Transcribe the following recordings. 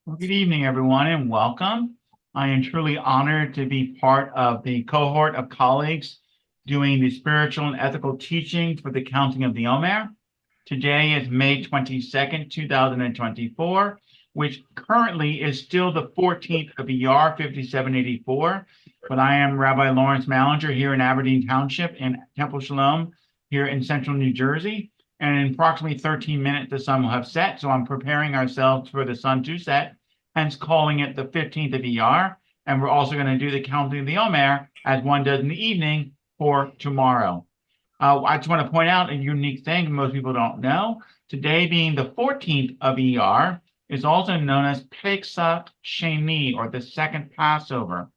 Well, good evening, everyone, and welcome. I am truly honored to be part of the cohort of colleagues doing the spiritual and ethical teaching for the counting of the Omer. Today is May 22nd, 2024, which currently is still the 14th of ER 5784. But I am Rabbi Laurence Malinger here in Aberdeen Township in Temple Shalom here in central New Jersey. And in approximately 13 minutes, the sun will have set. So I'm preparing ourselves for the sun to set, hence calling it the 15th of ER. And we're also going to do the counting of the Omer as one does in the evening for tomorrow. I just want to point out a unique thing most people don't know. Today being the 14th of ER is also known as Pesach Sheni, or the second Passover.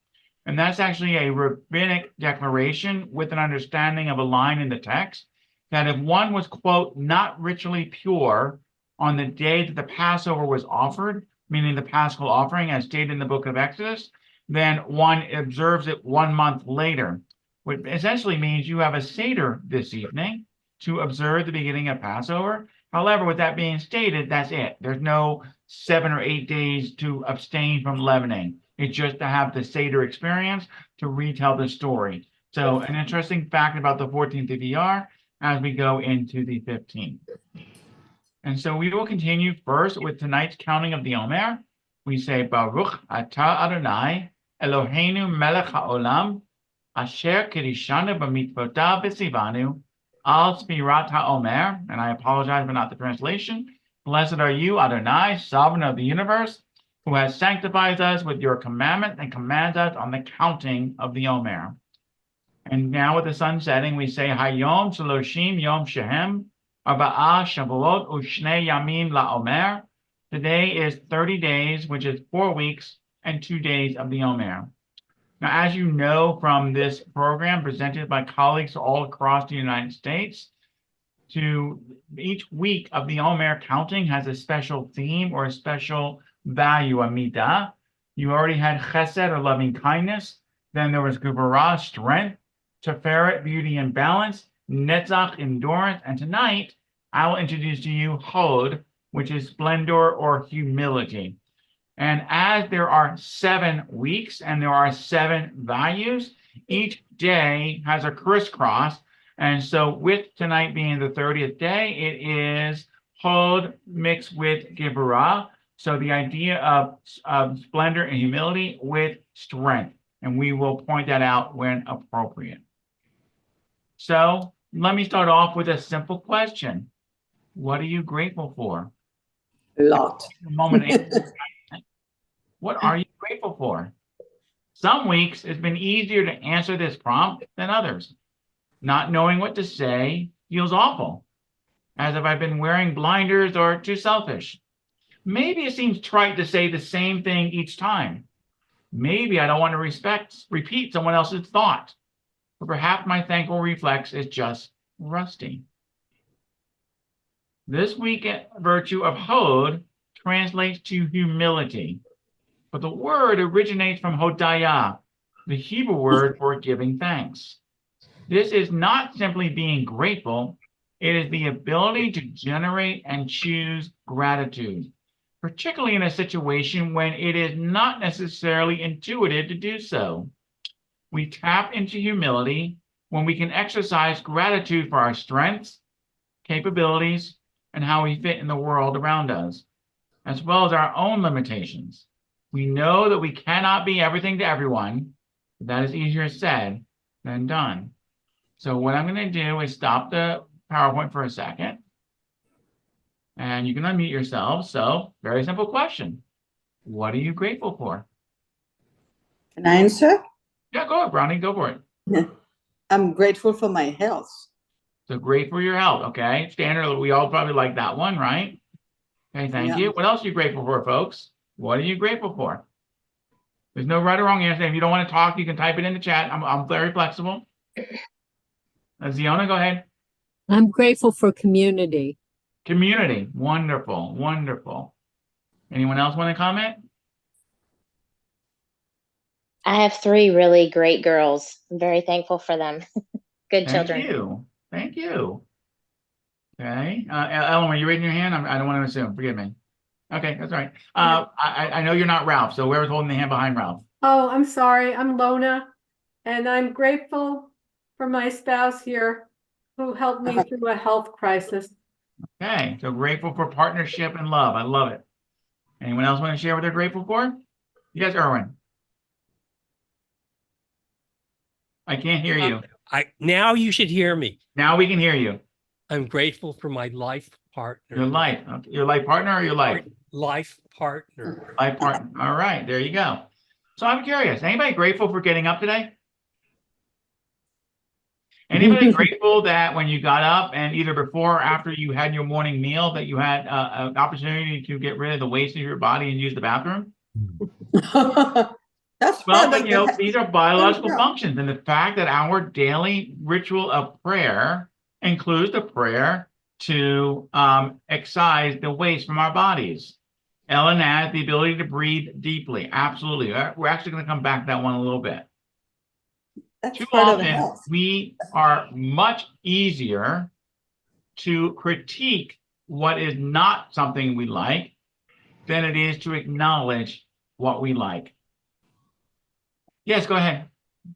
And that's actually a rabbinic declaration with an understanding of a line in the text that if one was, quote, not ritually pure on the day that the Passover was offered, meaning the Paschal offering as stated in the book of Exodus, then one observes it 1 month later, which essentially means you have a Seder this evening to observe the beginning of Passover. However, with that being stated, that's it. There's no 7 or 8 days to abstain from leavening. It's just to have the Seder experience to retell the story. So an interesting fact about the 14th of ER as we go into the 15th. And so we will continue first with tonight's counting of the Omer. We say, Baruch atah Adonai, Eloheinu melech haolam, asher kirishanu b'mitzvotav v'tzivanu, al sfirat haomer. And I apologize for not the translation. Blessed are you, Adonai, sovereign of the universe, who has sanctified us with your commandment and commands us on the counting of the Omer. And now with the sun setting, we say, Hayom Shaloshim Yom Shehem, Arba'ah Shavuot U'Shnei Yamim LaOmer. Today is 30 days, which is 4 weeks and 2 days of the Omer. Now, as you know from this program presented by colleagues all across the United States, to each week of the Omer counting has a special theme or a special value, a midah. You already had chesed, or loving kindness. Then there was gevurah, strength, tiferet, beauty and balance, netzach, endurance. And tonight, I will introduce to you hod, which is splendor or humility. And as there are 7 weeks and there are 7 values, each day has a crisscross. And so with tonight being the 30th day, it is hod mixed with gevurah. So the idea of splendor and humility with strength. And we will point that out when appropriate. So let me start off with a simple question. What are you grateful for? A lot. What are you grateful for? Some weeks it's been easier to answer this prompt than others. Not knowing what to say feels awful, as if I've been wearing blinders or too selfish. Maybe it seems trite to say the same thing each time. Maybe I don't want to repeat someone else's thought. Or perhaps my thankful reflex is just rusty. This weekend virtue of hod translates to humility, but the word originates from hodaya, the Hebrew word for giving thanks. This is not simply being grateful, it is the ability to generate and choose gratitude, particularly in a situation when it is not necessarily intuitive to do so. We tap into humility when we can exercise gratitude for our strengths, capabilities, and how we fit in the world around us, as well as our own limitations. We know that we cannot be everything to everyone, but that is easier said than done. So what I'm going to do is stop the PowerPoint for a second, and you can unmute yourself. So very simple question. What are you grateful for? Can I answer? Yeah, go ahead, Brownie, go for it. I'm grateful for my health. So great for your health, okay? Standard, we all probably like that one, right? Okay, thank you. What else are you grateful for, folks? What are you grateful for? There's no right or wrong answer. If you don't want to talk, you can type it in the chat. I'm very flexible. Ziona, go ahead. I'm grateful for community. Community, wonderful, wonderful. Anyone else want to comment? I have 3 really great girls. I'm very thankful for them. Good children. Thank you. Thank you. Okay. Ellen, are you raising your hand? I don't want to assume. Forgive me. Okay, that's all right. I know you're not Ralph, so whoever's holding the hand behind Ralph. Oh, I'm sorry. I'm Lona, and I'm grateful for my spouse here who helped me through a health crisis. Okay, so grateful for partnership and love. I love it. Anyone else want to share what they're grateful for? Yes, Erwin. I can't hear you. Now you should hear me. Now we can hear you. I'm grateful for my life partner. Your life. Okay. Your life partner or your life? Life partner. Life partner. All right, there you go. So I'm curious, anybody grateful for getting up today? Anybody grateful that when you got up and either before or after you had your morning meal that you had an opportunity to get rid of the waste of your body and use the bathroom? That's Well, part but of you know, the- these are biological Yeah. functions, and the fact that our daily ritual of prayer includes the prayer to excise the waste from our bodies. Ellen has the ability to breathe deeply. Absolutely. We're actually going to come back to that one a little bit. That's Too part of often, health. we are much easier to critique what is not something we like than it is to acknowledge what we like. Yes, go ahead.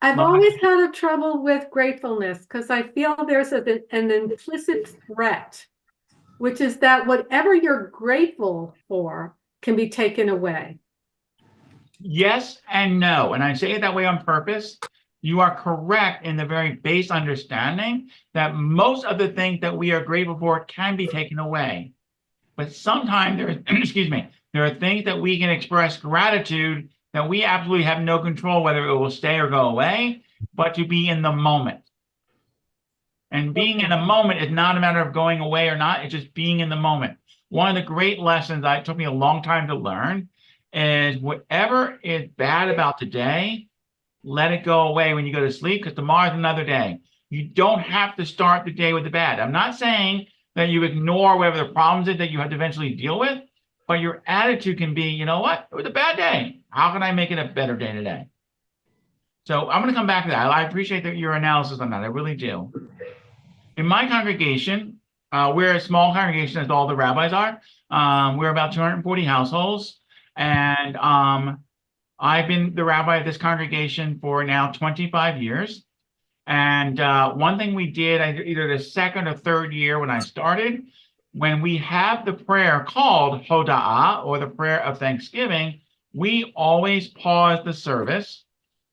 I've Lona? always had a trouble with gratefulness because I feel there's an implicit threat, which is that whatever you're grateful for can be taken away. Yes and no. And I say it that way on purpose. You are correct in the very base understanding that most of the things that we are grateful for can be taken away. But sometimes there is, excuse me, there are things that we can express gratitude that we absolutely have no control whether it will stay or go away, but to be in the moment. And being in the moment is not a matter of going away or not, it's just being in the moment. One of the great lessons that took me a long time to learn is whatever is bad about today, let it go away when you go to sleep because tomorrow's another day. You don't have to start the day with the bad. I'm not saying that you ignore whatever the problems is that you have to eventually deal with, but your attitude can be, you know what, it was a bad day. How can I make it a better day today? So I'm going to come back to that. I appreciate your analysis on that. I really do. In my congregation, we're a small congregation as all the rabbis are. We're about 240 households. And I've been the rabbi of this congregation for now 25 years. And one thing we did, either the second or third year when I started, when we have the prayer called Hoda'ah, or the prayer of thanksgiving, we always pause the service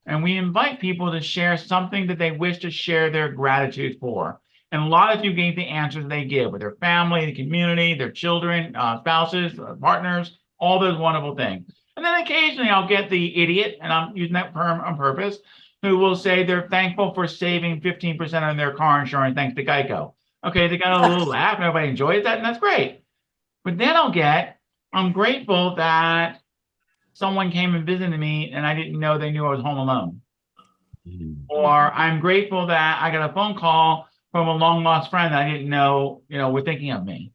and we invite people to share something that they wish to share their gratitude for. And a lot of you gave the answers they give with their family, the community, their children, spouses, partners, all those wonderful things. And then occasionally I'll get the idiot, and I'm using that term on purpose, who will say they're thankful for saving 15% on their car insurance thanks to Geico. Okay, they got a little laugh, nobody enjoys that, and that's great. But then I'm grateful that someone came and visited me and I didn't know they knew I was home alone. Or I'm grateful that I got a phone call from a long lost friend that I didn't know, were thinking of me.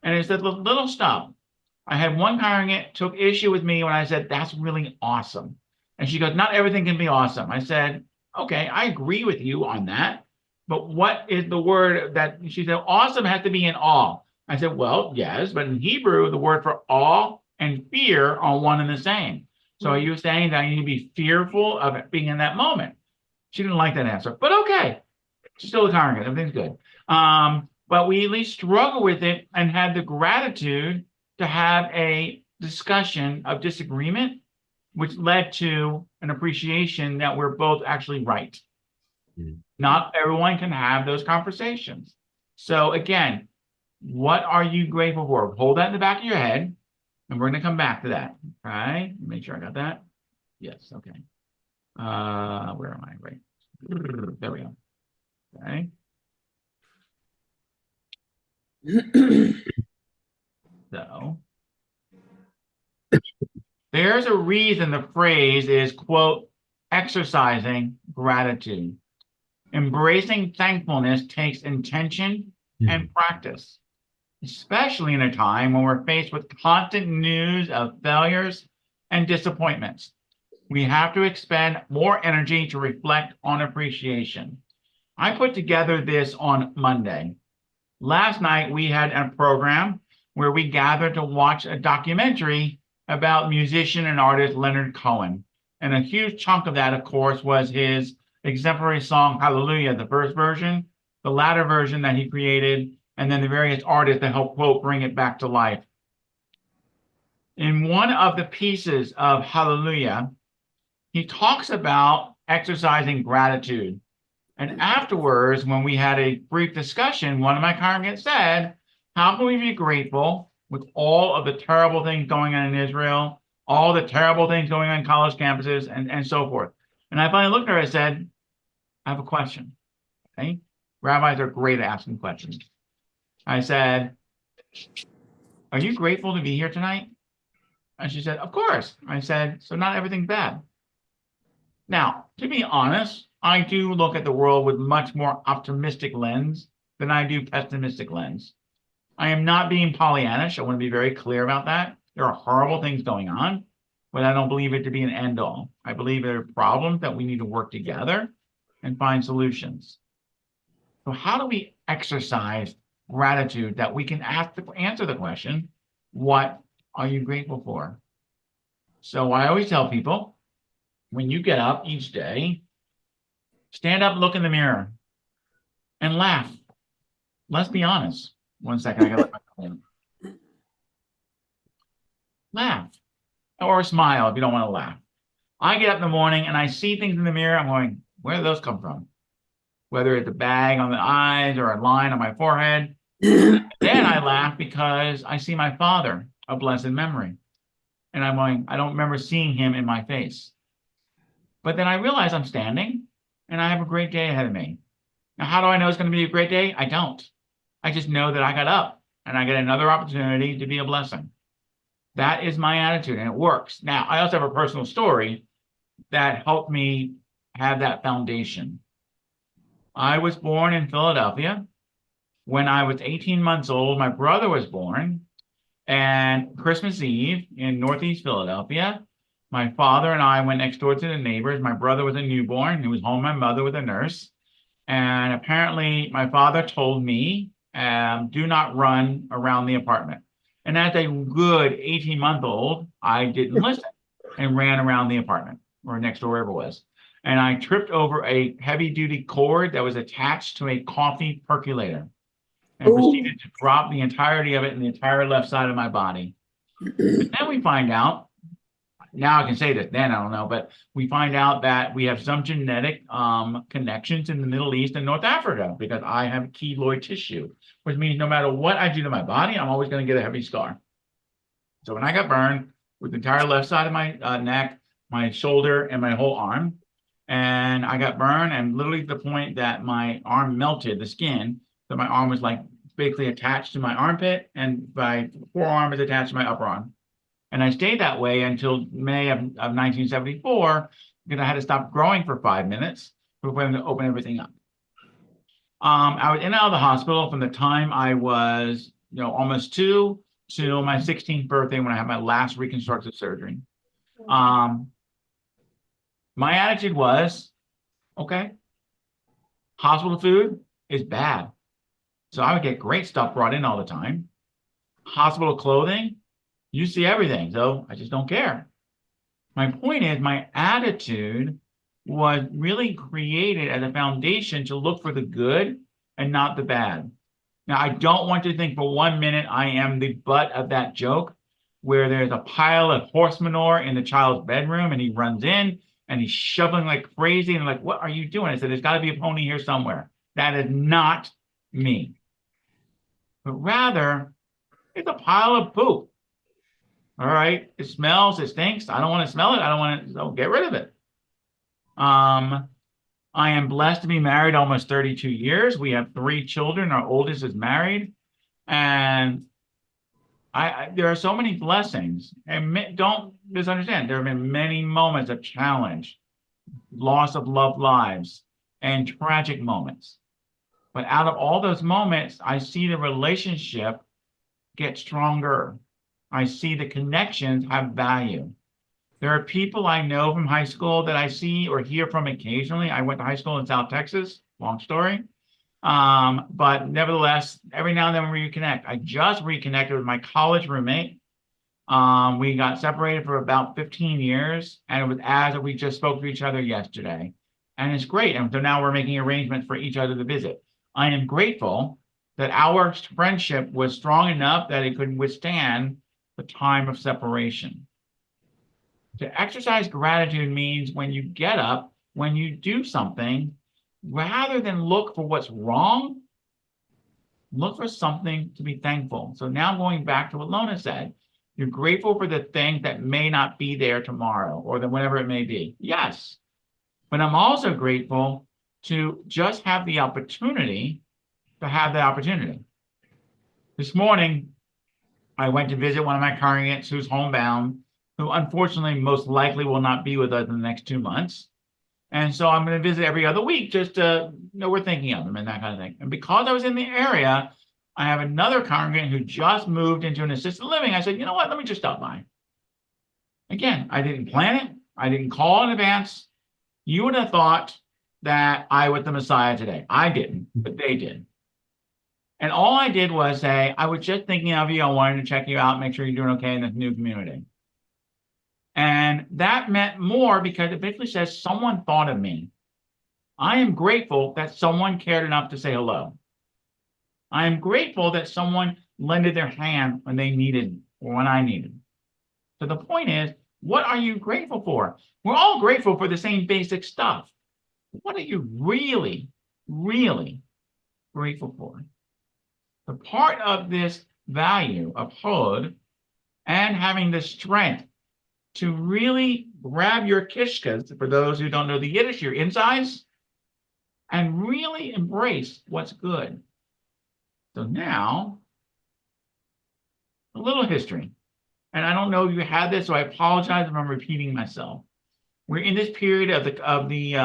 And it's that little stuff. I had one congregant took issue with me when I said, that's really awesome. And she goes, not everything can be awesome. I said, okay, I agree with you on that. But what is the word that she said, awesome has to be in awe. I said, well, yes, but in Hebrew, the word for awe and fear are one and the same. So are you saying that I need to be fearful of being in that moment? She didn't like that answer, but okay. She's still a congregant, everything's good. But we at least struggle with it and had the gratitude to have a discussion of disagreement, which led to an appreciation that we're both actually right. Not everyone can have those conversations. So again, what are you grateful for? Hold that in the back of your head, and we're going to come back to that. All right, make sure I got that. Yes, okay. Where am I? Right. There we go. Okay. So there's a reason the phrase is, quote, exercising gratitude. Embracing thankfulness takes intention and practice, especially in a time when we're faced with constant news of failures and disappointments. We have to expend more energy to reflect on appreciation. I put together this on Monday. Last night, we had a program where we gathered to watch a documentary about musician and artist Leonard Cohen. And a huge chunk of that, of course, was his exemplary song, Hallelujah, the first version, the latter version that he created, and then the various artists that helped, quote, bring it back to life. In one of the pieces of Hallelujah, he talks about exercising gratitude. And afterwards, when we had a brief discussion, one of my congregants said, how can we be grateful with all of the terrible things going on in Israel, all the terrible things going on college campuses, and so forth? And I finally looked at her and said, I have a question. Okay? Rabbis are great at asking questions. I said, are you grateful to be here tonight? And she said, of course. I said, so not everything's bad. Now, to be honest, I do look at the world with much more optimistic lens than I do pessimistic lens. I am not being Pollyannish. I want to be very clear about that. There are horrible things going on, but I don't believe it to be an end all. I believe there are problems that we need to work together and find solutions. So how do we exercise gratitude that we can answer the question, what are you grateful for? So I always tell people, when you get up each day, stand up, look in the mirror, and laugh. Let's be honest. One second, I gotta let my phone in. Laugh. Or smile if you don't want to laugh. I get up in the morning and I see things in the mirror, I'm going, where do those come from? Whether it's a bag on the eyes or a line on my forehead. Then I laugh because I see my father, a blessed memory. And I'm going, I don't remember seeing him in my face. But then I realize I'm standing and I have a great day ahead of me. Now, how do I know it's going to be a great day? I don't. I just know that I got up and I get another opportunity to be a blessing. That is my attitude and it works. Now, I also have a personal story that helped me have that foundation. I was born in Philadelphia. When I was 18 months old, my brother was born. And Christmas Eve in Northeast Philadelphia, my father and I went next door to the neighbors. My brother was a newborn. He was home. My mother was a nurse. And apparently my father told me, do not run around the apartment. And as a good 18-month-old, I didn't listen and ran around the apartment or next door, wherever it was. And I tripped over a heavy-duty cord that was attached to a coffee percolator and proceeded to drop the entirety of it in the entire left side of my body. But then we find out, now I can say this, then I don't know, but we find out that we have some genetic connections in the Middle East and North Africa because I have keloid tissue, which means no matter what I do to my body, I'm always going to get a heavy scar. So when I got burned with the entire left side of my neck, my shoulder, and my whole arm, and I got burned and literally to the point that my arm melted, the skin, so my arm was like basically attached to my armpit and my forearm is attached to my upper arm. And I stayed that way until May of 1974 because I had to stop growing for 5 minutes before I open everything up. I was in and out of the hospital from the time I was, almost 2 till my 16th birthday when I had my last reconstructive surgery. My attitude was, okay, hospital food is bad. So I would get great stuff brought in all the time. Hospital clothing, you see everything, so I just don't care. My point is, my attitude was really created as a foundation to look for the good and not the bad. Now, I don't want to think for 1 minute I am the butt of that joke where there's a pile of horse manure in the child's bedroom and he runs in and he's shoveling like crazy and like, what are you doing? I said, there's got to be a pony here somewhere. That is not me. But rather, it's a pile of poop. All right, it smells, it stinks. I don't want to smell it. I don't want to, so get rid of it. I am blessed to be married almost 32 years. We have 3 children. Our oldest is married. And there are so many blessings. And don't misunderstand, there have been many moments of challenge, loss of loved lives, and tragic moments. But out of all those moments, I see the relationship get stronger. I see the connections have value. There are people I know from high school that I see or hear from occasionally. I went to high school in South Texas, long story. But nevertheless, every now and then we reconnect. I just reconnected with my college roommate. We got separated for about 15 years, and it was as if we just spoke to each other yesterday. And it's great. And so now we're making arrangements for each other to visit. I am grateful that our friendship was strong enough that it could withstand the time of separation. To exercise gratitude means when you get up, when you do something, rather than look for what's wrong, look for something to be thankful. So now going back to what Lona said, you're grateful for the thing that may not be there tomorrow or whenever it may be. Yes. But I'm also grateful to just have the opportunity to have the opportunity. This morning, I went to visit one of my congregants who's homebound, who unfortunately most likely will not be with us in the next 2 months. And so I'm going to visit every other week just to know we're thinking of them and that kind of thing. And because I was in the area, I have another congregant who just moved into an assisted living. I said, you know what, let me just stop by. Again, I didn't plan it. I didn't call in advance. You would have thought that I was the Messiah today. I didn't, but they did. And all I did was say, I was just thinking of you. I wanted to check you out, make sure you're doing okay in this new community. And that meant more because it basically says someone thought of me. I am grateful that someone cared enough to say hello. I am grateful that someone lended their hand when they needed or when I needed. So the point is, what are you grateful for? We're all grateful for the same basic stuff. What are you really, really grateful for? The part of this value of chesed and having the strength to really grab your kishkas, for those who don't know the Yiddish, your insides, and really embrace what's good. So now, a little history. And I don't know if you had this, so I apologize if I'm repeating myself. We're in this period of the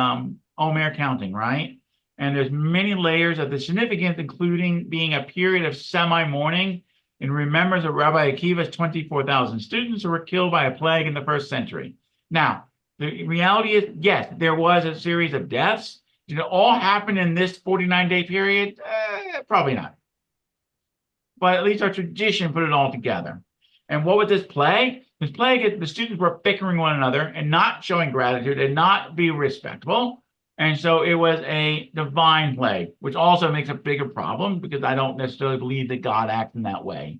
Omer counting, right? And there's many layers of the significance, including being a period of semi-mourning in remembrance of Rabbi Akiva's 24,000 students who were killed by a plague in the 1st century. Now, the reality is, yes, there was a series of deaths. Did it all happen in this 49-day period? Probably not. But at least our tradition put it all together. And what was this plague? This plague is the students were bickering one another and not showing gratitude and not being respectful. And so it was a divine plague, which also makes a bigger problem because I don't necessarily believe that God acts in that way.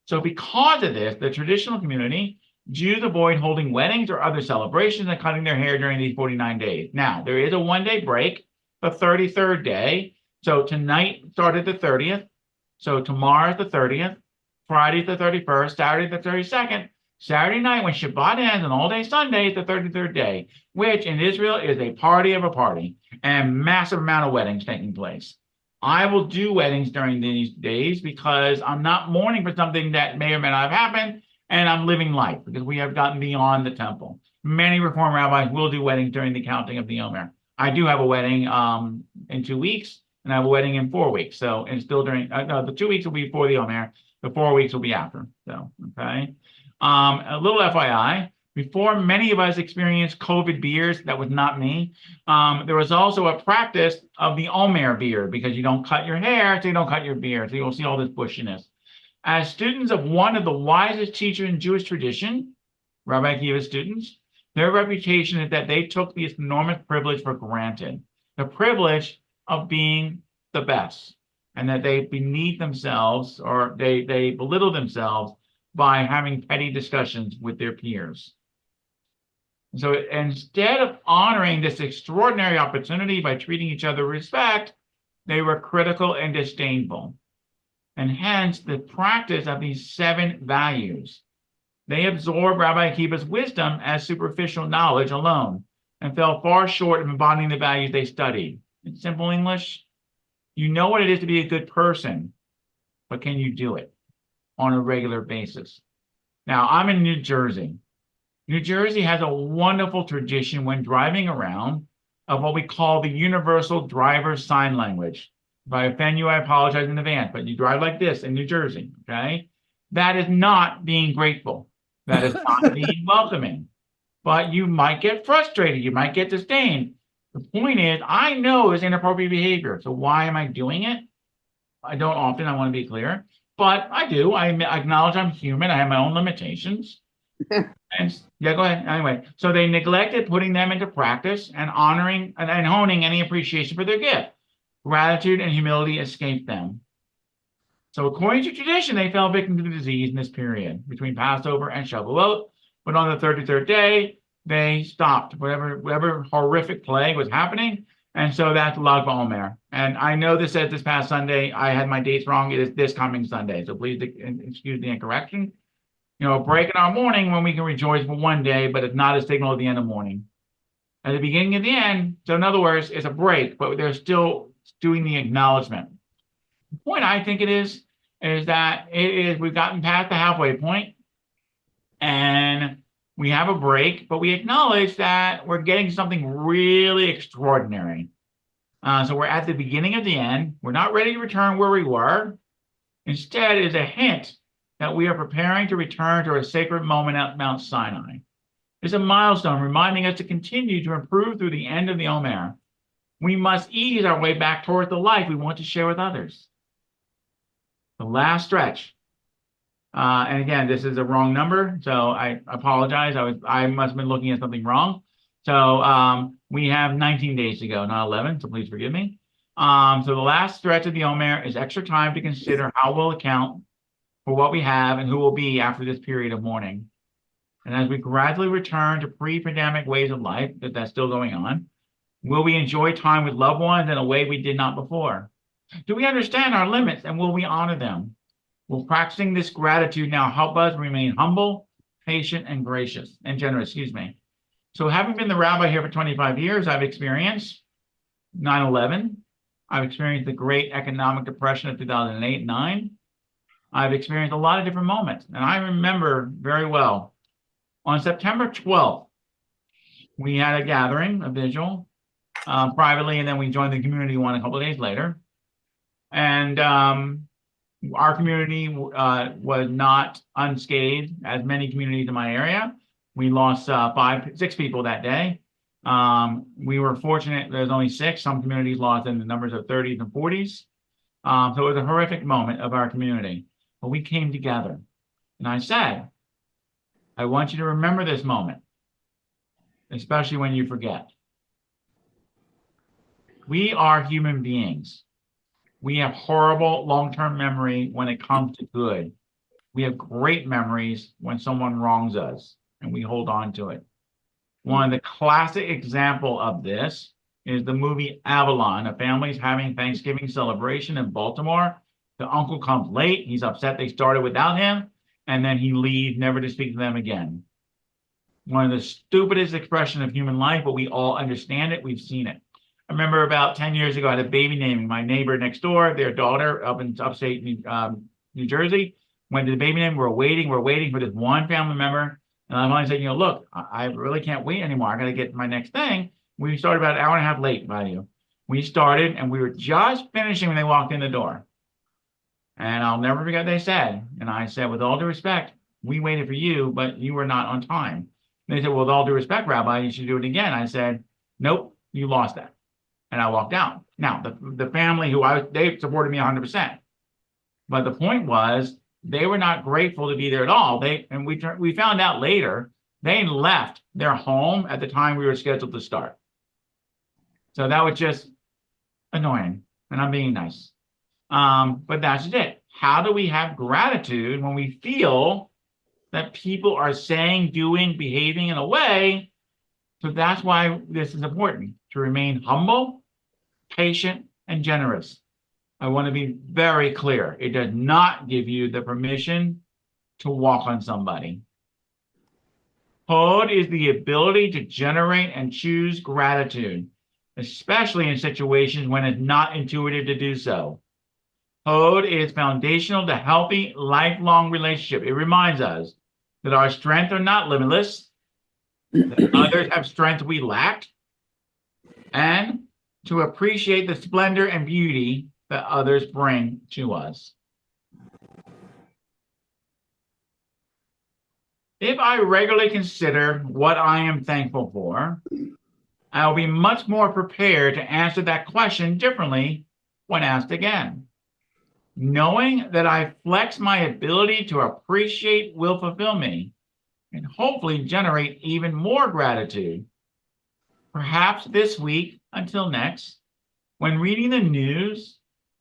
So because of this, the traditional community, Jews avoid holding weddings or other celebrations and cutting their hair during these 49 days. Now, there is a one-day break, the 33rd day. So tonight started the 30th. So tomorrow's the 30th, Friday's the 31st, Saturday the 32nd, Saturday night when Shabbat ends and all day Sunday is the 33rd day, which in Israel is a party of a party and massive amount of weddings taking place. I will do weddings during these days because I'm not mourning for something that may or may not have happened, and I'm living life because we have gotten beyond the temple. Many Reform rabbis will do weddings during the counting of the Omer. I do have a wedding in 2 weeks, and I have a wedding in 4 weeks. So it's still during, no, the 2 weeks will be before the Omer. The 4 weeks will be after. So, okay. A little FYI, before many of us experienced COVID beards, that was not me. There was also a practice of the Omer beard because you don't cut your hair, so you don't cut your beard. So you'll see all this bushiness. As students of one of the wisest teachers in Jewish tradition, Rabbi Akiva's students, their reputation is that they took this enormous privilege for granted. The privilege of being the best, and that they beneath themselves or they belittle themselves by having petty discussions with their peers. So instead of honoring this extraordinary opportunity by treating each other with respect, they were critical and disdainful. And hence the practice of these 7 values. They absorbed Rabbi Akiva's wisdom as superficial knowledge alone and fell far short of embodying the values they studied. In simple English, you know what it is to be a good person, but can you do it on a regular basis? Now, I'm in New Jersey. New Jersey has a wonderful tradition when driving around of what we call the universal driver's sign language. If I offend you, I apologize in advance, but you drive like this in New Jersey, okay? That is not being grateful. That is not being welcoming. But you might get frustrated. You might get disdain. The point is, I know it's inappropriate behavior. So why am I doing it? I don't often, I want to be clear, but I do. I acknowledge I'm human. I have my own limitations. And yeah, go ahead. Anyway, so they neglected putting them into practice and honoring and honing any appreciation for their gift. Gratitude and humility escaped them. So according to tradition, they fell victim to the disease in this period between Passover and Shavuot. But on the 33rd day, they stopped whatever horrific plague was happening. And so that's Lag BaOmer. And I know this said this past Sunday, I had my dates wrong. It is this coming Sunday. So please excuse the incorrection. You know, a break in our morning when we can rejoice for one day, but it's not a signal at the end of morning. At the beginning of the end, so in other words, it's a break, but they're still doing the acknowledgement. The point I think it is that we've gotten past the halfway point and we have a break, but we acknowledge that we're getting something really extraordinary. So we're at the beginning of the end. We're not ready to return where we were. Instead, is a hint that we are preparing to return to a sacred moment at Mount Sinai. It's a milestone reminding us to continue to improve through the end of the Omer. We must ease our way back toward the life we want to share with others. The last stretch. And again, this is a wrong number, so I apologize. I must have been looking at something wrong. So we have 19 days to go, not 11, so please forgive me. So the last stretch of the Omer is extra time to consider how we'll account for what we have and who will be after this period of mourning. And as we gradually return to pre-pandemic ways of life, that's still going on, will we enjoy time with loved ones in a way we did not before? Do we understand our limits and will we honor them? Will practicing this gratitude now help us remain humble, patient, and gracious and generous, So having been the rabbi here for 25 years, I've experienced 9/11. I've experienced the great economic depression of 2008-9. I've experienced a lot of different moments. And I remember very well, on September 12th, we had a gathering, a vigil, privately, and then we joined the community one a couple of days later. And our community was not unscathed, as many communities in my area. We lost 6 people that day. We were fortunate there's only 6. Some communities lost in the numbers of 30s and 40s. So it was a horrific moment of our community. But we came together. And I said, I want you to remember this moment, especially when you forget. We are human beings. We have horrible long-term memory when it comes to good. We have great memories when someone wrongs us and we hold on to it. One of the classic example of this is the movie Avalon. A family's having Thanksgiving celebration in Baltimore. The uncle comes late. He's upset they started without him. And then he leaves, never to speak to them again. One of the stupidest expressions of human life, but we all understand it. We've seen it. I remember about 10 years ago, I had a baby naming. My neighbor next door, their daughter up in upstate New Jersey, went to the baby name. We're waiting for this one family member. And I finally said, look, I really can't wait anymore. I got to get to my next thing. We started about an hour and a half late by you. We started and we were just finishing when they walked in the door. And I'll never forget what they said. And I said, with all due respect, we waited for you, but you were not on time. And they said, well, with all due respect, Rabbi, you should do it again. I said, nope, you lost that. And I walked out. Now, the family they supported me 100%. But the point was, they were not grateful to be there at all. We found out later, they left their home at the time we were scheduled to start. So that was just annoying. And I'm being nice. But that's it. How do we have gratitude when we feel that people are saying, doing, behaving in a way? So that's why this is important, to remain humble, patient, and generous. I want to be very clear. It does not give you the permission to walk on somebody. Hod is the ability to generate and choose gratitude, especially in situations when it's not intuitive to do so. Hod is foundational to healthy, lifelong relationship. It reminds us that our strengths are not limitless, that others have strength we lack, and to appreciate the splendor and beauty that others bring to us. If I regularly consider what I am thankful for, I'll be much more prepared to answer that question differently when asked again. Knowing that I flex my ability to appreciate will fulfill me and hopefully generate even more gratitude. Perhaps this week, until next, when reading the news,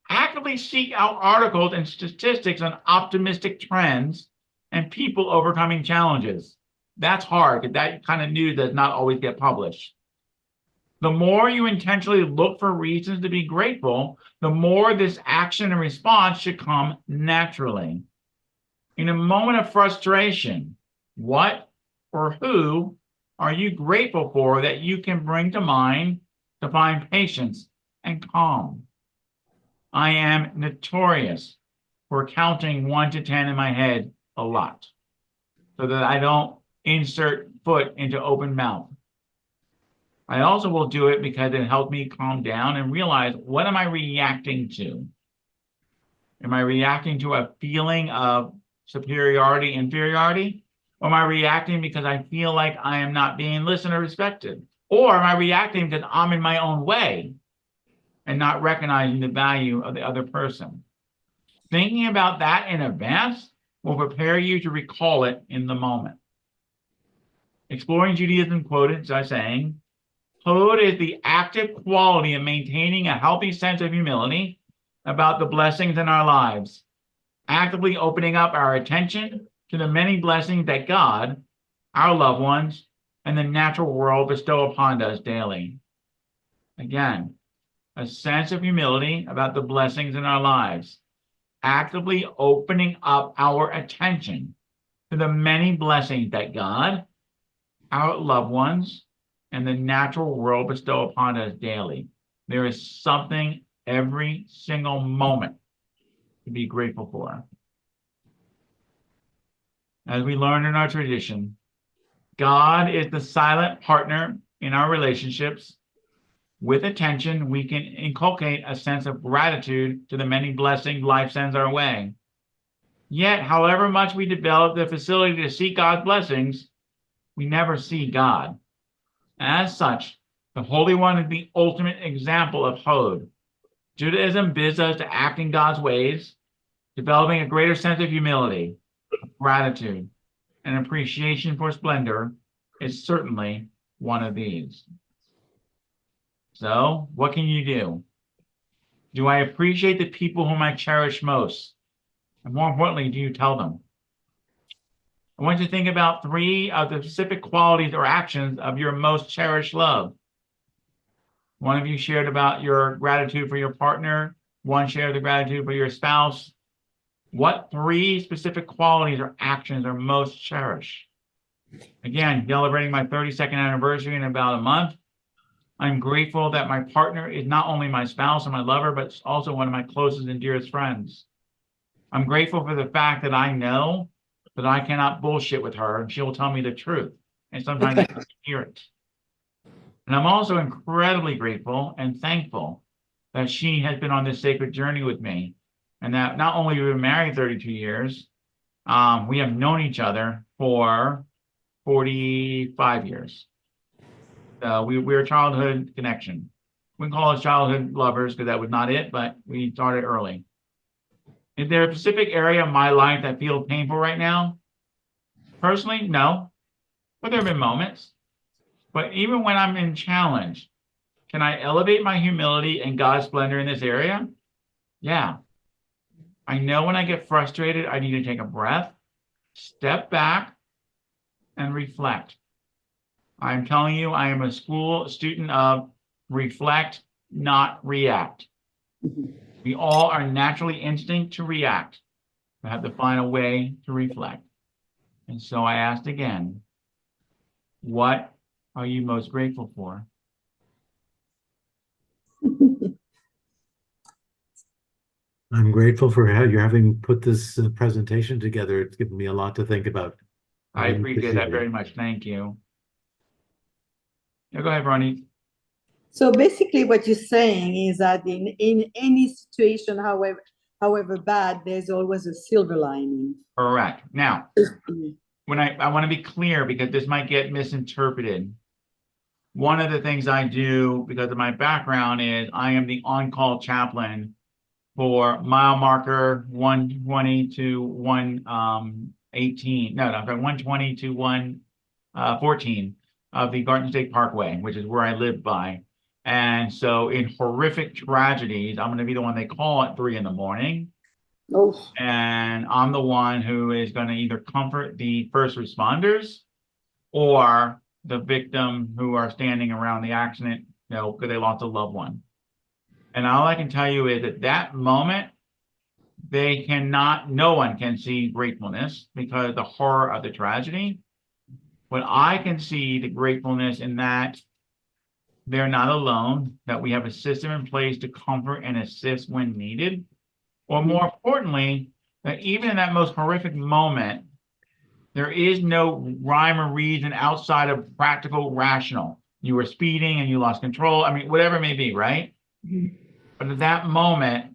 actively seek out articles and statistics on optimistic trends and people overcoming challenges. That's hard because that kind of news does not always get published. The more you intentionally look for reasons to be grateful, the more this action and response should come naturally. In a moment of frustration, what or who are you grateful for that you can bring to mind to find patience and calm? I am notorious for counting 1 to 10 in my head a lot so that I don't insert foot into open mouth. I also will do it because it helps me calm down and realize, what am I reacting to? Am I reacting to a feeling of superiority, inferiority? Or am I reacting because I feel like I am not being listened or respected? Or am I reacting because I'm in my own way and not recognizing the value of the other person? Thinking about that in advance will prepare you to recall it in the moment. Exploring Judaism quoted by saying, Hod is the active quality of maintaining a healthy sense of humility about the blessings in our lives, actively opening up our attention to the many blessings that God, our loved ones, and the natural world bestow upon us daily. Again, a sense of humility about the blessings in our lives, actively opening up our attention to the many blessings that God, our loved ones, and the natural world bestow upon us daily. There is something every single moment to be grateful for. As we learn in our tradition, God is the silent partner in our relationships. With attention, we can inculcate a sense of gratitude to the many blessings life sends our way. Yet, however much we develop the facility to see God's blessings, we never see God. As such, the Holy One is the ultimate example of Hod. Judaism bids us to act in God's ways, developing a greater sense of humility, gratitude, and appreciation for splendor is certainly one of these. So, what can you do? Do I appreciate the people whom I cherish most? And more importantly, do you tell them? I want you to think about 3 of the specific qualities or actions of your most cherished love. One of you shared about your gratitude for your partner. One shared the gratitude for your spouse. What 3 specific qualities or actions are most cherished? Again, celebrating my 32nd anniversary in about a month. I'm grateful that my partner is not only my spouse and my lover, but also one of my closest and dearest friends. I'm grateful for the fact that I know that I cannot bullshit with her and she'll tell me the truth. And sometimes I can hear it. And I'm also incredibly grateful and thankful that she has been on this sacred journey with me. And that not only have we been married 32 years, we have known each other for 45 years. We're a childhood connection. We can call us childhood lovers because that was not it, but we started early. Is there a specific area of my life that feels painful right now? Personally, no. But there have been moments. But even when I'm in challenge, can I elevate my humility and God's splendor in this area? Yeah. I know when I get frustrated, I need to take a breath, step back, and reflect. I'm telling you, I am a student of reflect, not react. We all are naturally instinct to react. We have to find a way to reflect. And so I asked again, what are you most grateful for? I'm grateful for how you're having put this presentation together. It's given me a lot to think about. I appreciate that very much. Thank you. Yeah, go ahead, Ronnie. So basically what you're saying is that in any situation, however bad, there's always a silver lining. Correct. Now, when I want to be clear because this might get misinterpreted. one of the things I do because of my background is I am the on-call chaplain for mile marker 120 to 118. No, 120 to 114 of the Garden State Parkway, which is where I live by. And so in horrific tragedies, I'm going to be the one they call at 3 a.m. Oh, And I'm the one who is going to either comfort the first responders or the victim who are standing around the accident, because they lost a loved one. And all I can tell you is at that moment, no one can see gratefulness because of the horror of the tragedy. But I can see the gratefulness in that they're not alone, that we have a system in place to comfort and assist when needed. Or more importantly, that even in that most horrific moment, there is no rhyme or reason outside of practical, rational. You were speeding and you lost control. I mean, whatever it may be, right? Mhm. But at that moment,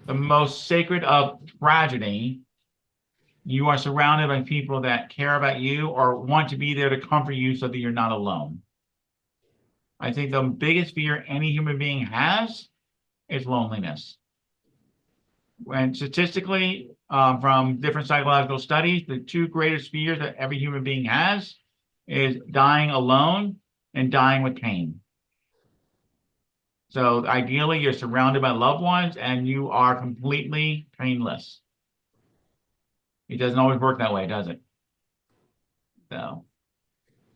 the most sacred of tragedy, you are surrounded by people that care about you or want to be there to comfort you so that you're not alone. I think the biggest fear any human being has is loneliness. And statistically, from different psychological studies, the two greatest fears that every human being has is dying alone and dying with pain. So ideally, you're surrounded by loved ones and you are completely painless. It doesn't always work that way, does it? So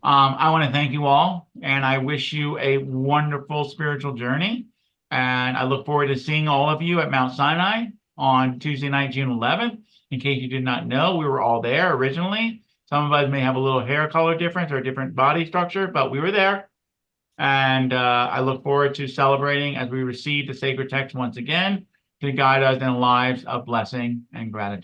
I want to thank you all, and I wish you a wonderful spiritual journey. And I look forward to seeing all of you at Mount Sinai on Tuesday night, June 11th. In case you did not know, we were all there originally. Some of us may have a little hair color difference or a different body structure, but we were there. And I look forward to celebrating as we receive the sacred text once again to guide us in lives of blessing and gratitude.